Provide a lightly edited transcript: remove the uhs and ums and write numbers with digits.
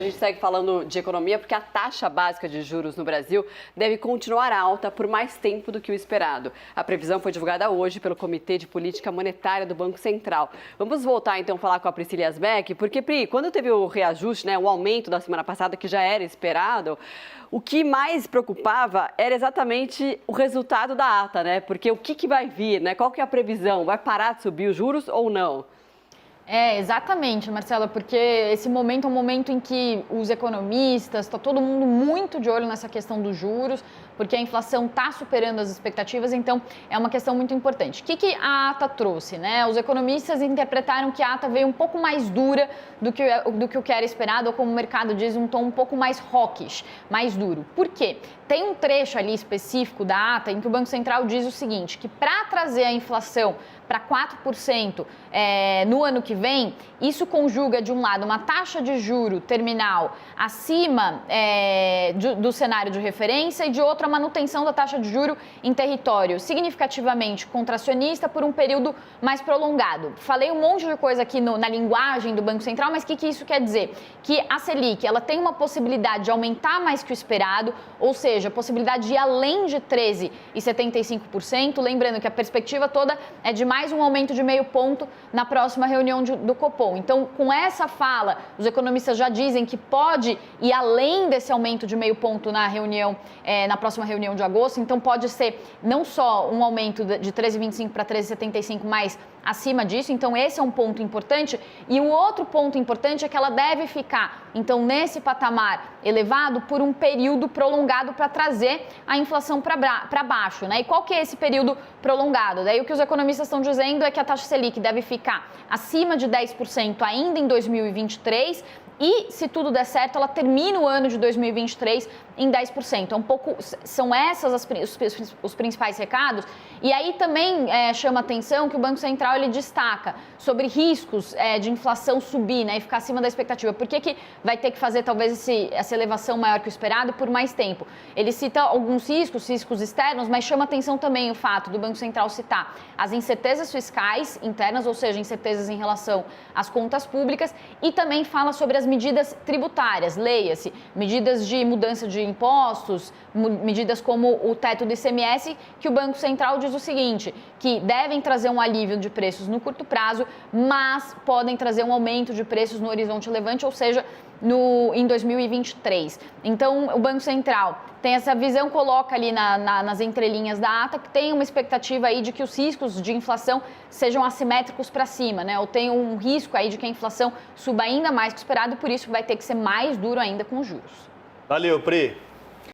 A gente segue falando de economia porque a taxa básica de juros no Brasil deve continuar alta por mais tempo do que o esperado. A previsão foi divulgada hoje pelo Comitê de Política Monetária do Banco Central. Vamos voltar então a falar com a Priscila Yasbeck, porque, Pri, quando teve o reajuste, o aumento da semana passada, que já era esperado, o que mais preocupava era exatamente o resultado da ata, Porque o que vai vir, Qual que é a previsão? Vai parar de subir os juros ou não? Exatamente, Marcela, porque esse momento é um momento em que os economistas, está todo mundo muito de olho nessa questão dos juros, porque a inflação está superando as expectativas, então é uma questão muito importante. O que a ata trouxe, Os economistas interpretaram que a ata veio um pouco mais dura do que o que era esperado, ou como o mercado diz, um tom um pouco mais hawkish, mais duro. Por quê? Tem um trecho ali específico da ata em que o Banco Central diz o seguinte, que para trazer a inflação para 4% no ano que vem, isso conjuga, de um lado, uma taxa de juro terminal acima do cenário de referência e, de outro, a manutenção da taxa de juro em território significativamente contracionista por um período mais prolongado. Falei um monte de coisa aqui na linguagem do Banco Central, mas o que isso quer dizer? Que a Selic ela tem uma possibilidade de aumentar mais que o esperado, ou seja, a possibilidade de ir além de 13,75%, lembrando que a perspectiva toda é de mais um aumento de meio ponto na próxima reunião do Copom. Então, com essa fala, os economistas já dizem que pode ir além desse aumento de meio ponto na próxima reunião de agosto. Então, pode ser não só um aumento de 13,25 para 13,75, mas acima disso. Então, esse é um ponto importante. E o outro ponto importante é que ela deve ficar, então, nesse patamar elevado por um período prolongado para trazer a inflação para baixo, E qual que é esse período prolongado? Daí o que os economistas estão dizendo é que a taxa Selic deve ficar acima de 10% ainda em 2023 e, se tudo der certo, ela termina o ano de 2023 em 10%. São essas os principais recados. E aí também chama atenção que o Banco Central ele destaca sobre riscos de inflação subir, e ficar acima da expectativa. Por que vai ter que fazer talvez essa elevação maior que o esperado por mais tempo? Ele cita alguns riscos externos, mas chama atenção também o fato do Banco Central citar as incertezas fiscais internas, ou seja, incertezas em relação às contas públicas, e também fala sobre as medidas tributárias, leia-se, medidas de mudança de impostos, medidas como o teto do ICMS, que o Banco Central diz o seguinte, que devem trazer um alívio de preços no curto prazo, mas podem trazer um aumento de preços no horizonte levante, ou seja, em 2023. Então, o Banco Central tem essa visão, coloca ali nas entrelinhas da ata, que tem uma expectativa aí de que os riscos de inflação sejam assimétricos para cima, Ou tem um risco aí de que a inflação suba ainda mais que o esperado, por isso vai ter que ser mais duro ainda com os juros. Valeu, Pri.